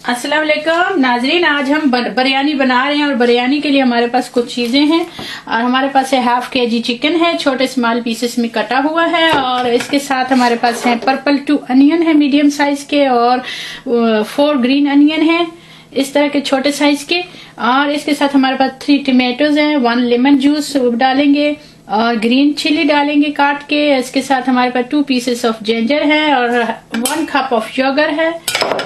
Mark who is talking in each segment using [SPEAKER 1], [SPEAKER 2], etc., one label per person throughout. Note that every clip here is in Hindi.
[SPEAKER 1] अस्सलाम वालेकुम नाजरीन, आज हम बिरयानी बना रहे हैं और बिरयानी के लिए हमारे पास कुछ चीजें हैं और हमारे पास है हाफ केजी चिकन है, छोटे स्मॉल पीसेस में कटा हुआ है और इसके साथ हमारे पास है पर्पल 2 अनियन है मीडियम साइज के और 4 ग्रीन अनियन है इस तरह के छोटे साइज के और इसके साथ हमारे पास 3 टमेटोज हैं, 1 लेमन जूस डालेंगे और ग्रीन चिली डालेंगे काट के। इसके साथ हमारे पास 2 पीसेस ऑफ जिंजर है और 1 कप ऑफ शुगर है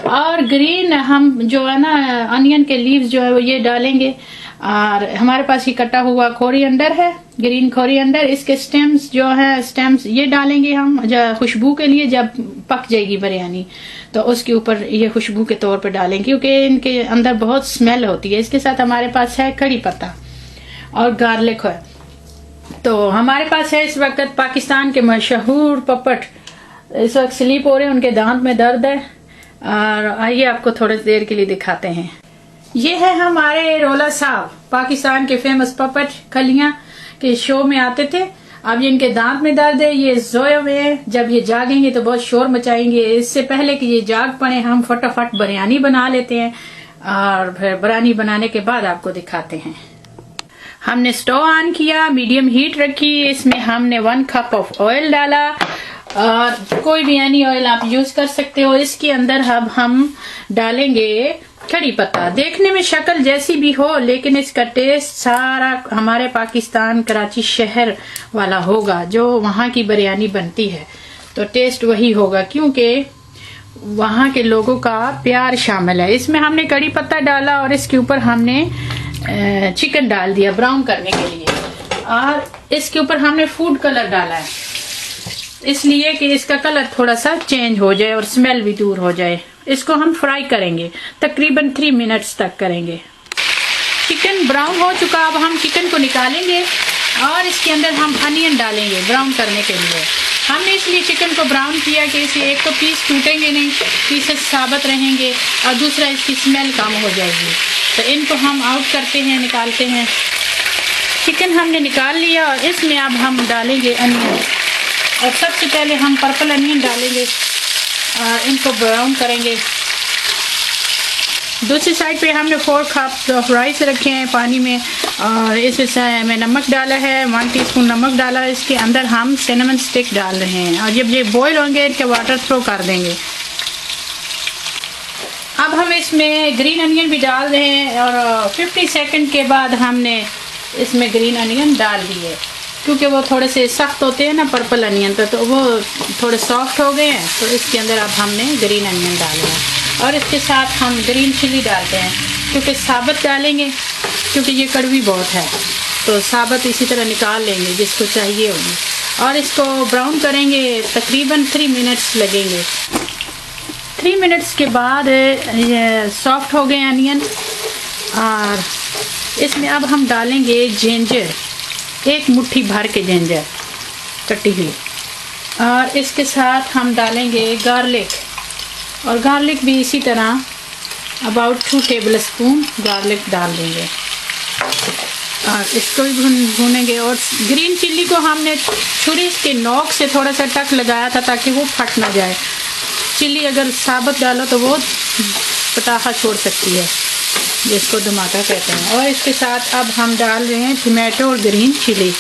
[SPEAKER 1] और ग्रीन हम जो है ना अनियन के लीव्स जो है वो ये डालेंगे और हमारे पास ये कटा हुआ कोरिएंडर है, ग्रीन कोरिएंडर। इसके स्टेम्स जो है स्टेम्स ये डालेंगे हम खुशबू के लिए, जब पक जाएगी बिरयानी तो उसके ऊपर ये खुशबू के तौर पे डालेंगे क्योंकि इनके अंदर बहुत स्मेल होती है। इसके साथ हमारे पास है कड़ी पत्ता और गार्लिक है। तो हमारे पास है इस वक्त पाकिस्तान के मशहूर पपट इस वक्त स्लीप हो रहे हैं, उनके दांत में दर्द है और आइए आपको थोड़ी देर के लिए दिखाते हैं। ये है हमारे रोला साहब, पाकिस्तान के फेमस पपट, खलियां के शो में आते थे। अब ये इनके दांत में दर्द है, ये सोए हुए हैं, जब ये जागेंगे तो बहुत शोर मचाएंगे। इससे पहले कि ये जाग पड़े हम फटाफट बिरयानी बना लेते हैं और फिर बिरयानी बनाने के बाद आपको दिखाते हैं। हमने स्टोव ऑन किया, मीडियम हीट रखी, इसमें हमने 1 कप ऑफ ऑयल डाला और कोई भी एनी ऑयल आप यूज कर सकते हो। इसके अंदर अब हम डालेंगे कड़ी पत्ता। देखने में शक्ल जैसी भी हो लेकिन इसका टेस्ट सारा हमारे पाकिस्तान कराची शहर वाला होगा, जो वहाँ की बिरयानी बनती है तो टेस्ट वही होगा क्योंकि वहाँ के लोगों का प्यार शामिल है। इसमें हमने कड़ी पत्ता डाला और इसके ऊपर हमने चिकन डाल दिया ब्राउन करने के लिए और इसके ऊपर हमने फूड कलर डाला है इसलिए कि इसका कलर थोड़ा सा चेंज हो जाए और स्मेल भी दूर हो जाए। इसको हम फ्राई करेंगे, तकरीबन 3 मिनट्स तक करेंगे। चिकन ब्राउन हो चुका, अब हम चिकन को निकालेंगे और इसके अंदर हम अनियन डालेंगे ब्राउन करने के लिए। हमने इसलिए चिकन को ब्राउन किया कि इसे एक तो पीस टूटेंगे नहीं, पीसेस साबित रहेंगे और दूसरा इसकी स्मेल कम हो जाएगी। तो इनको हम आउट करते हैं, निकालते हैं। चिकन हमने निकाल लिया और इसमें अब हम डालेंगे अनियन और सबसे पहले हम पर्पल अनियन डालेंगे और इनको ब्राउन करेंगे। दूसरी साइड पे हमने 4 कप ऑफ राइस रखे हैं पानी में और इसमें नमक डाला है, 1 टीस्पून नमक डाला है। इसके अंदर हम सिनेमन स्टिक डाल रहे हैं और जब ये बॉईल होंगे इनके वाटर थ्रो कर देंगे। अब हम इसमें ग्रीन अनियन भी डाल रहे हैं और 50 सेकंड के बाद हमने इसमें ग्रीन अनियन डाल दिए क्योंकि वो थोड़े से सख्त होते हैं ना पर्पल अनियन तो वो थोड़े सॉफ्ट हो गए हैं। तो इसके अंदर अब हमने ग्रीन अनियन डाला है और इसके साथ हम ग्रीन चिली डालते हैं क्योंकि साबुत डालेंगे क्योंकि ये कड़वी बहुत है तो साबुत इसी तरह निकाल लेंगे जिसको चाहिए होगी और इसको ब्राउन करेंगे, तकरीबन 3 मिनट्स लगेंगे। 3 मिनट्स के बाद ये सॉफ्ट हो गए अनियन और इसमें अब हम डालेंगे जिंजर, 1 मुट्ठी भर के जिंजर कटी हुई और इसके साथ हम डालेंगे गार्लिक और गार्लिक भी इसी तरह अबाउट 2 टेबल स्पून गार्लिक डाल देंगे और इसको भी भूनेंगे। और ग्रीन चिल्ली को हमने छुरी के नोक से थोड़ा सा टक लगाया था ताकि वो फट ना जाए। चिल्ली अगर साबुत डालो तो वो पटाखा छोड़ सकती है, जिसको धमाका कहते हैं। और इसके साथ अब हम डाल रहे हैं टमाटो और ग्रीन चिली।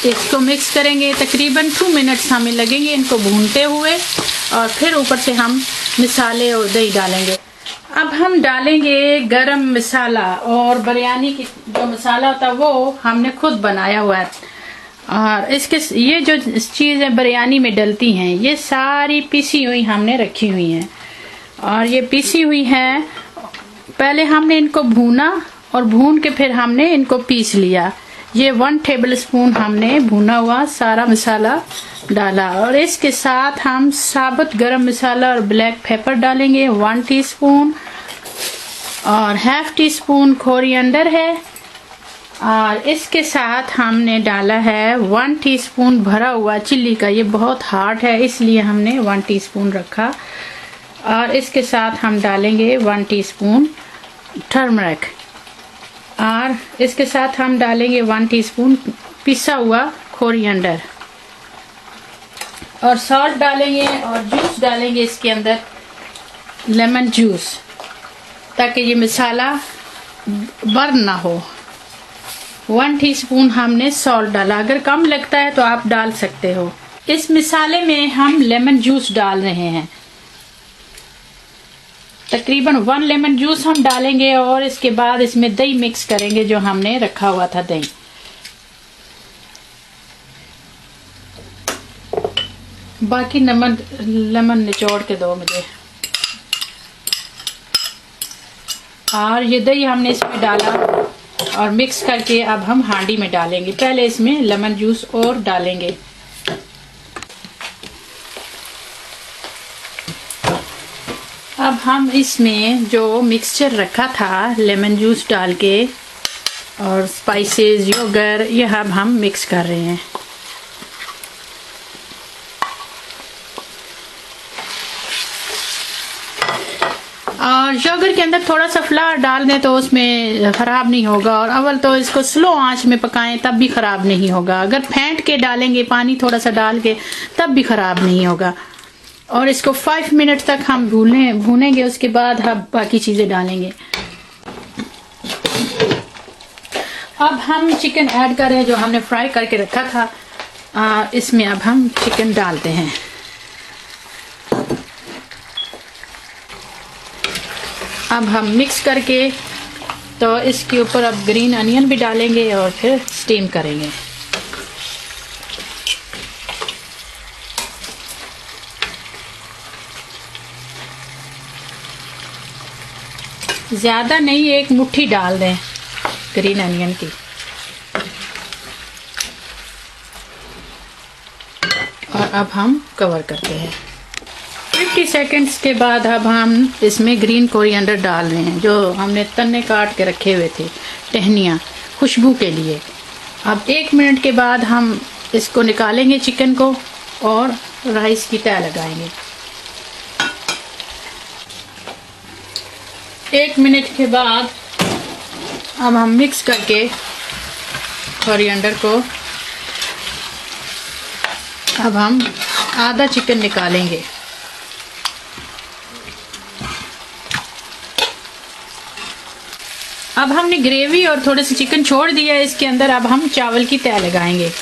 [SPEAKER 1] इसको मिक्स करेंगे, तकरीबन 2 मिनट्स हमें लगेंगे इनको भूनते हुए और फिर ऊपर से हम मसाले और दही डालेंगे। अब हम डालेंगे गरम मसाला और बिरयानी की जो मसाला होता है वो हमने खुद बनाया हुआ है और इसके ये जो चीज़ें बिरयानी में डलती हैं ये सारी पिसी हुई हमने रखी हुई हैं और ये पिसी हुई हैं। पहले हमने इनको भूना और भून के फिर हमने इनको पीस लिया। ये 1 टेबल स्पून हमने भुना हुआ सारा मसाला डाला और इसके साथ हम साबुत गरम मसाला और ब्लैक पेपर डालेंगे 1 टीस्पून और ½ टीस्पून कोरिएंडर है और इसके साथ हमने डाला है 1 टीस्पून भरा हुआ चिल्ली का। ये बहुत हार्ड है इसलिए हमने 1 टीस्पून रखा और इसके साथ हम डालेंगे 1 टीस्पून टर्मरिक और इसके साथ हम डालेंगे 1 टीस्पून पिसा हुआ कोरिएंडर और सॉल्ट डालेंगे और जूस डालेंगे इसके अंदर लेमन जूस, ताकि ये मसाला बर्न ना हो। 1 टीस्पून हमने सॉल्ट डाला, अगर कम लगता है तो आप डाल सकते हो। इस मसाले में हम लेमन जूस डाल रहे हैं, तकरीबन 1 लेमन जूस हम डालेंगे और इसके बाद इसमें दही मिक्स करेंगे जो हमने रखा हुआ था दही। बाकी लेमन निचोड़ के दो मुझे। और ये दही हमने इसमें डाला और मिक्स करके अब हम हांडी में डालेंगे। पहले इसमें लेमन जूस और डालेंगे। अब हम इसमें जो मिक्सचर रखा था लेमन जूस डाल के और स्पाइसेस, योगर्ट, यह अब हम मिक्स कर रहे हैं। और योगर्ट के अंदर थोड़ा सा फ्लावर डाल दें तो उसमें ख़राब नहीं होगा। और अव्वल तो इसको स्लो आंच में पकाएं तब भी ख़राब नहीं होगा। अगर फेंट के डालेंगे पानी थोड़ा सा डाल के तब भी ख़राब नहीं होगा। और इसको 5 मिनट तक हम भूनेंगे। उसके बाद हम बाकी चीज़ें डालेंगे। अब हम चिकन ऐड कर रहे हैं जो हमने फ्राई करके रखा था। इसमें अब हम चिकन डालते हैं। अब हम मिक्स करके तो इसके ऊपर अब ग्रीन अनियन भी डालेंगे और फिर स्टीम करेंगे। ज़्यादा नहीं, 1 मुट्ठी डाल दें ग्रीन अनियन की। और अब हम कवर करते हैं। 50 सेकंड्स के बाद अब हम इसमें ग्रीन कोरिएंडर डाल रहे हैं जो हमने तन्ने काट के रखे हुए थे, टहनियाँ खुशबू के लिए। अब 1 मिनट के बाद हम इसको निकालेंगे चिकन को और राइस की तह लगाएंगे। 1 मिनट के बाद अब हम मिक्स करके कोरिएंडर को अब हम आधा चिकन निकालेंगे। अब हमने ग्रेवी और थोड़े से चिकन छोड़ दिया है इसके अंदर। अब हम चावल की तह लगाएंगे।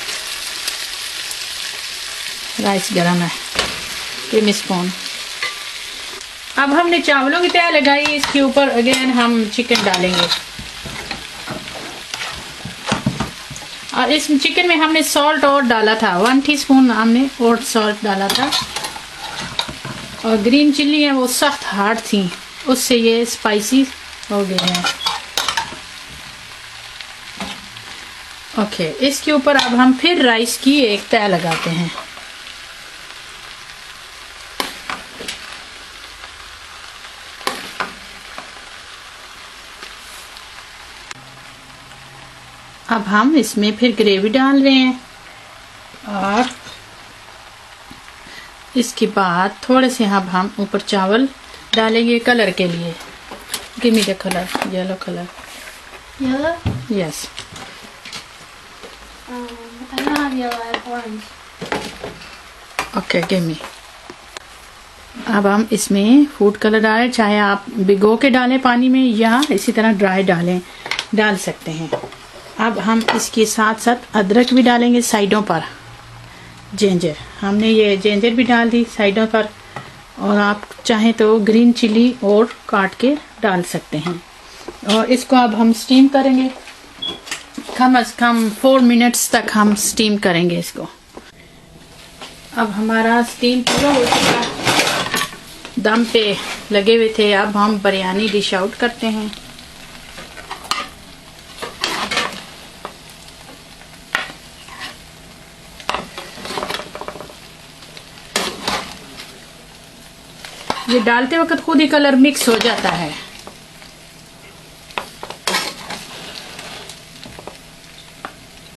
[SPEAKER 1] राइस गरम है, क्रीम स्पून। अब हमने चावलों की तह लगाई, इसके ऊपर अगेन हम चिकन डालेंगे। और इस चिकन में हमने सॉल्ट और डाला था, 1 टीस्पून हमने और सॉल्ट डाला था। और ग्रीन चिल्ली है वो सख्त हार्ड थी, उससे ये स्पाइसी हो गए हैं। ओके, इसके ऊपर अब हम फिर राइस की एक तह लगाते हैं। अब हम इसमें फिर ग्रेवी डाल रहे हैं और इसके बाद थोड़े से अब हम ऊपर चावल डालेंगे कलर के लिए। Give me the colour, yellow colour.
[SPEAKER 2] Yellow?
[SPEAKER 1] Yes.
[SPEAKER 2] I don't have yellow, I have orange.
[SPEAKER 1] Okay, give me. अब हम इसमें फूड कलर डालें, चाहे आप भिगो के डालें पानी में या इसी तरह ड्राई डाल सकते हैं। अब हम इसके साथ साथ अदरक भी डालेंगे साइडों पर। जिंजर, हमने ये जिंजर भी डाल दी साइडों पर। और आप चाहें तो ग्रीन चिली और काट के डाल सकते हैं। और इसको अब हम स्टीम करेंगे, कम अज कम 4 मिनट्स तक हम स्टीम करेंगे इसको। अब हमारा स्टीम पूरा हो चुका, दम पे लगे हुए थे। अब हम बिरयानी डिश आउट करते हैं। ये डालते वक्त खुद ही कलर मिक्स हो जाता है।